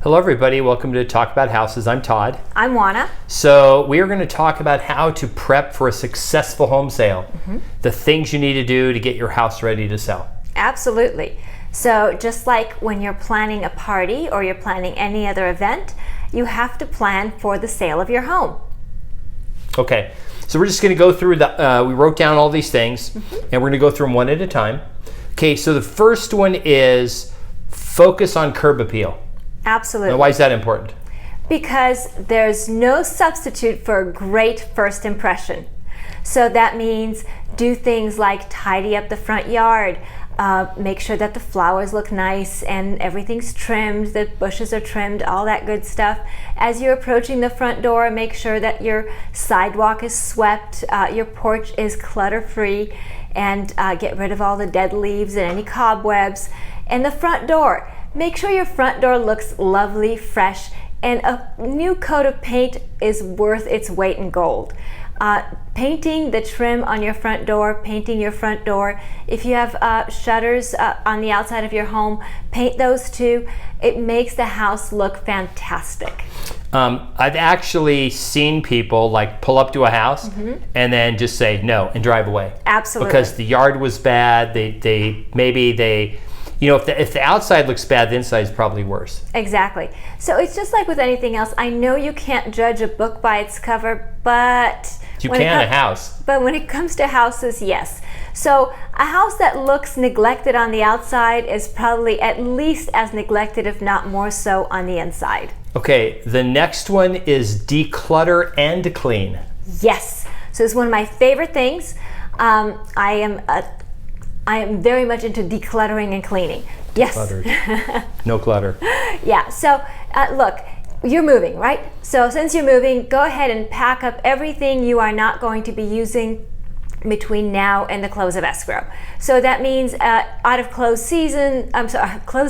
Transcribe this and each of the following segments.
Hello everybody, welcome to Talk About Houses. I'm Todd. I'm Oana. So we are going to talk about how to prep for a successful home sale. The things you need to do to get your house ready to sell. Absolutely. So just like when you're planning a party or you're planning any other event, you have to plan for the sale of your home. Okay, so we're just going to go through we wrote down all these things and we're going to go through them one at a time. Okay, so the first one is focus on curb appeal. Absolutely. Now, why is that important? Because there's no substitute for a great first impression. So that means do things like tidy up the front yard, make sure that the flowers look nice and everything's trimmed, the bushes are trimmed, all that good stuff. As you're approaching the front door, make sure that your sidewalk is swept, your porch is clutter-free, and get rid of all the dead leaves and any cobwebs. And the front door, make sure your front door looks lovely, fresh, and a new coat of paint is worth its weight in gold. Painting the trim on your front door, painting your front door. If you have shutters on the outside of your home, paint those too. It makes the house look fantastic. I've actually seen people like pull up to a house and then just say no and drive away. Absolutely. Because the yard was bad. You know, if the outside looks bad, the inside is probably worse. Exactly. So it's just like with anything else. I know you can't judge a book by its cover, but you can a house. But when it comes to houses, yes. So a house that looks neglected on the outside is probably at least as neglected, if not more so, on the inside. Okay, the next one is declutter and clean. Yes. So it's one of my favorite things. I am very much into decluttering and cleaning. Yes. No clutter. Yeah. So look, you're moving, right? So since you're moving, go ahead and pack up everything you are not going to be using between now and the close of escrow. So that means clothes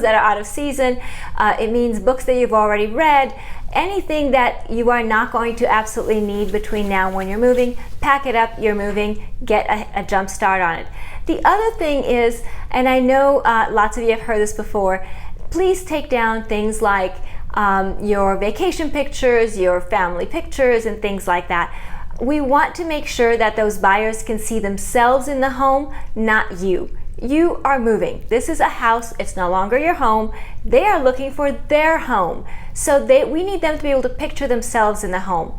that are out of season. It means books that you've already read. Anything that you are not going to absolutely need between now and when you're moving, pack it up, you're moving, get a jump start on it. The other thing is, and I know lots of you have heard this before, please take down things like your vacation pictures, your family pictures, and things like that. We want to make sure that those buyers can see themselves in the home, not you. You are moving. This is a house. It's no longer your home. They are looking for their home. So we need them to be able to picture themselves in the home.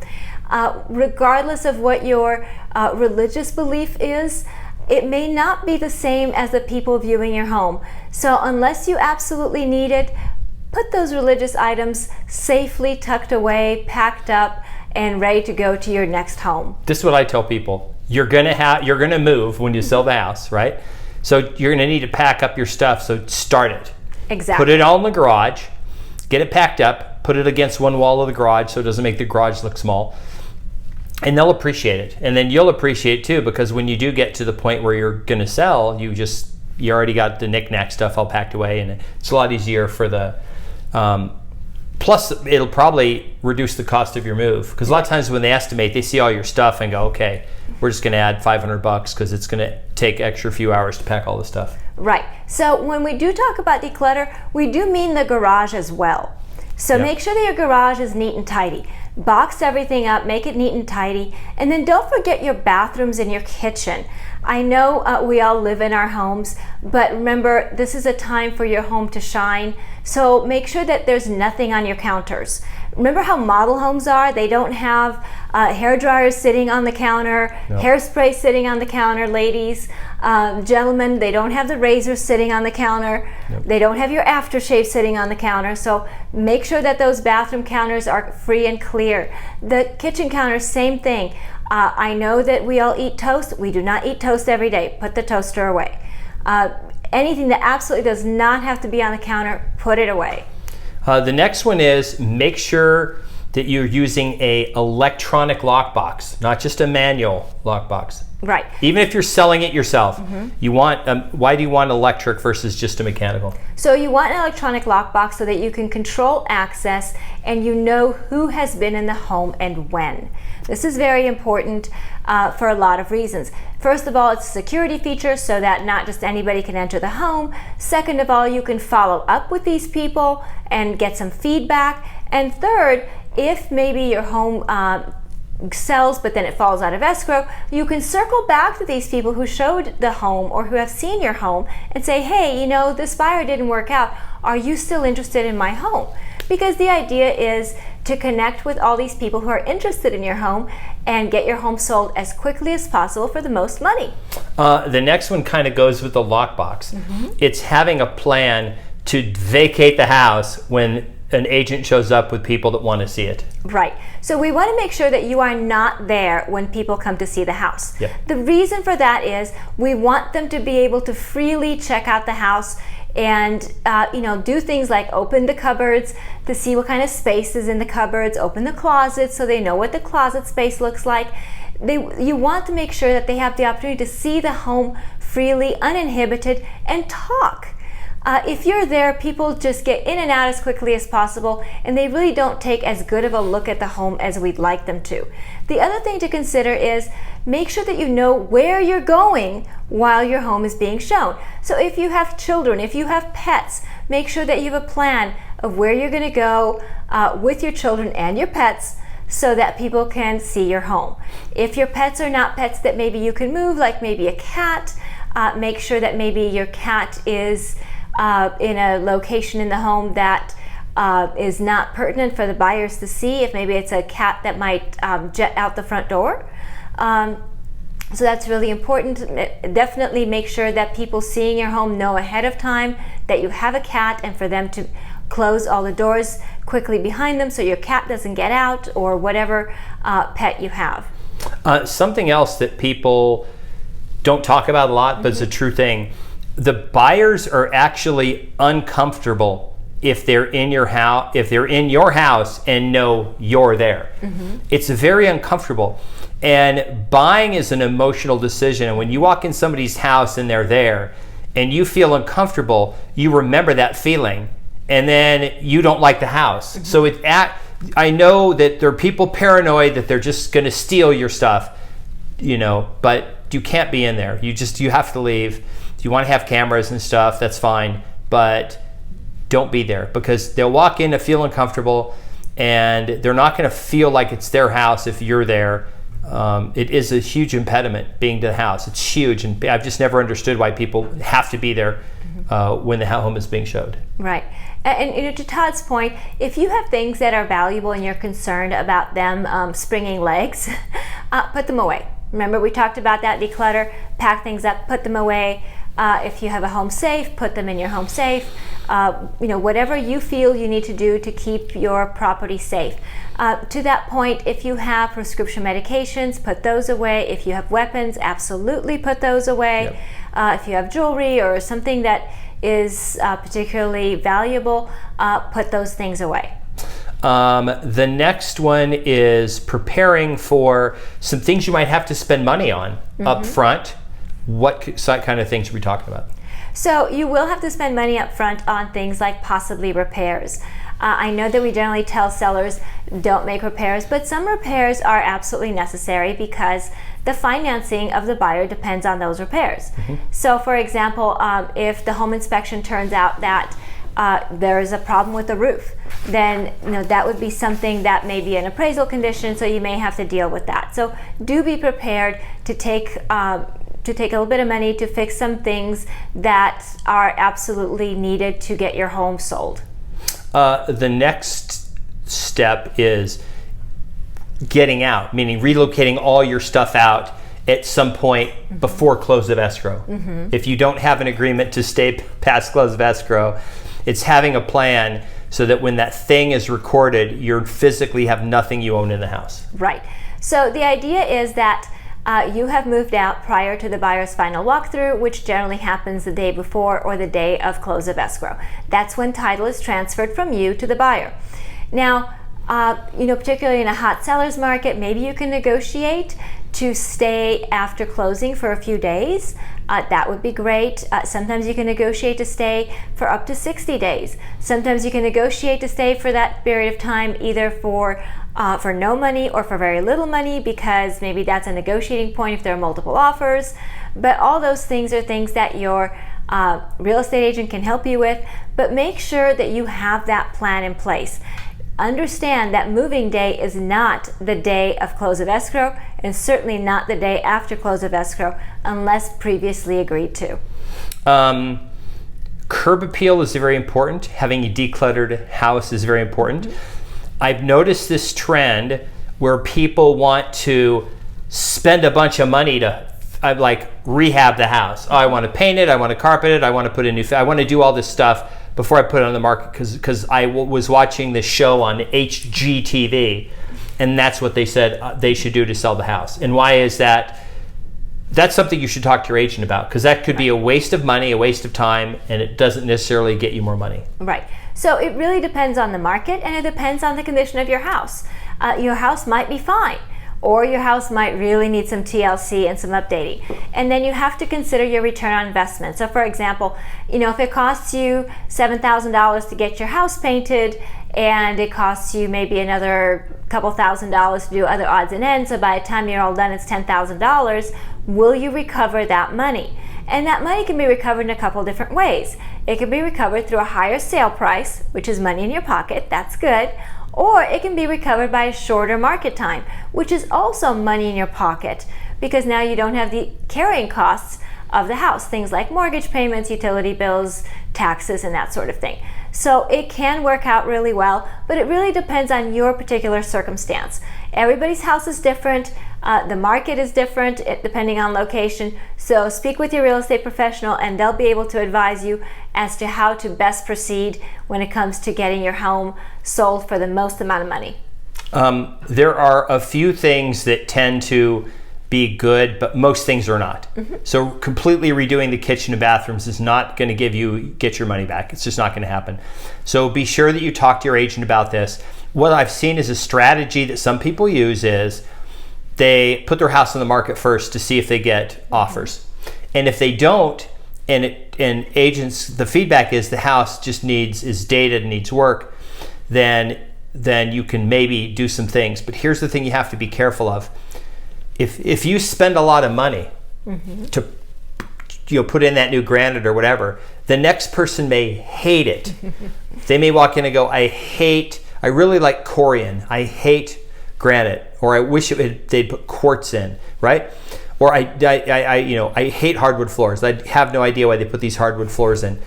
Regardless of what your religious belief is, it may not be the same as the people viewing your home. So unless you absolutely need it, put those religious items safely tucked away, packed up, and ready to go to your next home. This is what I tell people. You're gonna move when you sell the house, right? So you're gonna need to pack up your stuff, so start it. Exactly. Put it all in the garage, get it packed up, put it against one wall of the garage so it doesn't make the garage look small. And they'll appreciate it. And then you'll appreciate it too, because when you do get to the point where you're gonna sell, you already got the knick-knack stuff all packed away, and it's a lot easier for the, plus it'll probably reduce the cost of your move. Because a lot of times when they estimate, they see all your stuff and go, okay, we're just gonna add $500 because it's gonna take extra few hours to pack all the stuff. Right. So when we do talk about declutter, we do mean the garage as well. So make sure that your garage is neat and tidy. Box everything up, make it neat and tidy, and then don't forget your bathrooms and your kitchen. I know we all live in our homes, but remember, this is a time for your home to shine, so make sure that there's nothing on your counters. Remember how model homes are? They don't have hair dryers sitting on the counter, hairspray sitting on the counter, ladies. Gentlemen, they don't have the razors sitting on the counter. They don't have your aftershave sitting on the counter. So make sure that those bathroom counters are free and clear. The kitchen counter, same thing. I know that we all eat toast. We do not eat toast every day. Put the toaster away. Anything that absolutely does not have to be on the counter, put it away. The next one is make sure that you're using a electronic lockbox, not just a manual lockbox. Right. Even if you're selling it yourself, you want. Why do you want electric versus just a mechanical? So you want an electronic lockbox so that you can control access and you know who has been in the home and when. This is very important for a lot of reasons. First of all, it's a security feature so that not just anybody can enter the home. Second of all, you can follow up with these people and get some feedback. And third, if maybe your home sells but then it falls out of escrow, you can circle back to these people who showed the home or who have seen your home and say, hey, this buyer didn't work out. Are you still interested in my home? Because the idea is to connect with all these people who are interested in your home and get your home sold as quickly as possible for the most money. The next one kind of goes with the lockbox. It's having a plan to vacate the house when an agent shows up with people that want to see it. Right. So we want to make sure that you are not there when people come to see the house. Yep. The reason for that is we want them to be able to freely check out the house and do things like open the cupboards to see what kind of space is in the cupboards, open the closets so they know what the closet space looks like. You want to make sure that they have the opportunity to see the home freely, uninhibited, and talk. If you're there, people just get in and out as quickly as possible, and they really don't take as good of a look at the home as we'd like them to. The other thing to consider is make sure that you know where you're going while your home is being shown. So if you have children, if you have pets, make sure that you have a plan of where you're going to go with your children and your pets so that people can see your home. If your pets are not pets that maybe you can move, like maybe a cat, make sure that maybe your cat is in a location in the home that is not pertinent for the buyers to see. If maybe it's a cat that might jet out the front door. So that's really important. Definitely make sure that people seeing your home know ahead of time that you have a cat, and for them to close all the doors quickly behind them so your cat doesn't get out, or whatever pet you have. Something else that people don't talk about a lot, but it's a true thing. The buyers are actually uncomfortable if they're in your house and know you're there. It's very uncomfortable. And buying is an emotional decision. And when you walk in somebody's house and they're there and you feel uncomfortable, you remember that feeling, and then you don't like the house. So I know that there are people paranoid that they're just going to steal your stuff, but you can't be in there. You have to leave. If you want to have cameras and stuff, that's fine, but don't be there, because they'll walk in to feel uncomfortable and they're not going to feel like it's their house if you're there. It is a huge impediment being to the house. It's huge, and I've just never understood why people have to be there when the home is being showed. Right. And to Todd's point, if you have things that are valuable and you're concerned about them springing legs, put them away. Remember, we talked about that, declutter, pack things up, put them away. If you have a home safe, put them in your home safe. Whatever you feel you need to do to keep your property safe. To that point, if you have prescription medications, put those away. If you have weapons, absolutely put those away. Yep. If you have jewelry or something that is particularly valuable, put those things away. The next one is preparing for some things you might have to spend money on up front. What kind of things are we talking about? So you will have to spend money up front on things like possibly repairs. I know that we generally tell sellers don't make repairs, but some repairs are absolutely necessary because the financing of the buyer depends on those repairs. So for example, if the home inspection turns out that there is a problem with the roof, then that would be something that may be an appraisal condition, so you may have to deal with that. So do be prepared to take a little bit of money to fix some things that are absolutely needed to get your home sold. The next step is getting out, meaning relocating all your stuff out at some point before close of escrow. If you don't have an agreement to stay past close of escrow, it's having a plan so that when that thing is recorded, you physically have nothing you own in the house. Right. So the idea is that you have moved out prior to the buyer's final walkthrough, which generally happens the day before or the day of close of escrow. That's when title is transferred from you to the buyer. Now, Particularly in a hot seller's market, maybe you can negotiate to stay after closing for a few days. That would be great. Sometimes you can negotiate to stay for up to 60 days. Sometimes you can negotiate to stay for that period of time, either for no money or for very little money, because maybe that's a negotiating point if there are multiple offers. But all those things are things that your real estate agent can help you with. But make sure that you have that plan in place. Understand that moving day is not the day of close of escrow, and certainly not the day after close of escrow unless previously agreed to. Curb appeal is very important. Having a decluttered house is very important. I've noticed this trend where people want to spend a bunch of money to rehab the house. Oh, I want to paint it, I want to carpet it, I want to put in I want to do all this stuff before I put it on the market, because I was watching this show on HGTV, and that's what they said they should do to sell the house. And why is that? That's something you should talk to your agent about, because that could be a waste of money, a waste of time, and it doesn't necessarily get you more money. Right. So it really depends on the market, and it depends on the condition of your house. Your house might be fine, or your house might really need some TLC and some updating. And then you have to consider your return on investment. So for example, if it costs you $7,000 to get your house painted, and it costs you maybe another couple $1,000s to do other odds and ends, so by the time you're all done it's $10,000, will you recover that money? And that money can be recovered in a couple different ways. It can be recovered through a higher sale price, which is money in your pocket, that's good. Or it can be recovered by a shorter market time, which is also money in your pocket, because now you don't have the carrying costs of the house, things like mortgage payments, utility bills, taxes, and that sort of thing. So it can work out really well, but it really depends on your particular circumstance. Everybody's house is different. The market is different depending on location. So speak with your real estate professional, and they'll be able to advise you as to how to best proceed when it comes to getting your home sold for the most amount of money. There are a few things that tend to be good, but most things are not. So completely redoing the kitchen and bathrooms is not going to get your money back. It's just not going to happen. So be sure that you talk to your agent about this. What I've seen is a strategy that some people use is they put their house on the market first to see if they get offers. And if they don't, and agents, the feedback is the house just is dated and needs work, then you can maybe do some things. But here's the thing you have to be careful of. If you spend a lot of money to put in that new granite or whatever, the next person may hate it. They may walk in and go, I really like Corian. I hate granite, or I wish they'd put quartz in, right? Or I hate hardwood floors. I have no idea why they put these hardwood floors in.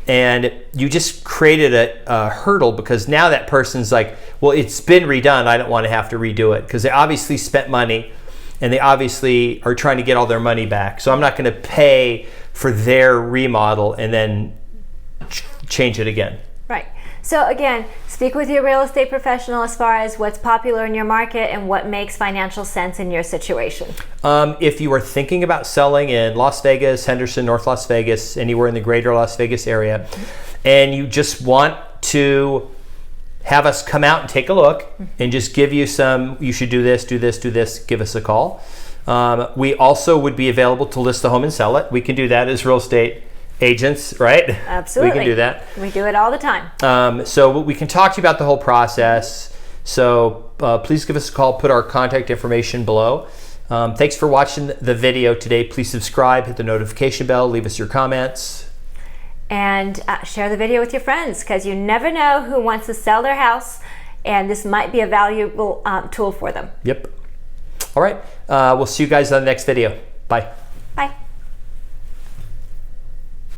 And you just created a hurdle, because now that person's like, well, it's been redone. I don't want to have to redo it, because they obviously spent money and they obviously are trying to get all their money back. So I'm not going to pay for their remodel and then change it again. Right. So again, speak with your real estate professional as far as what's popular in your market and what makes financial sense in your situation. If you are thinking about selling in Las Vegas, Henderson, North Las Vegas, anywhere in the greater Las Vegas area, and you just want to have us come out and take a look and just give you some, you should do this, give us a call. We also would be available to list the home and sell it. We can do that as real estate agents, right? Absolutely. We can do that. We do it all the time. So we can talk to you about the whole process. So please give us a call. Put our contact information below. Thanks for watching the video today. Please subscribe, hit the notification bell, leave us your comments. And share the video with your friends, because you never know who wants to sell their house, and this might be a valuable tool for them. Yep. All right. We'll see you guys on the next video. Bye.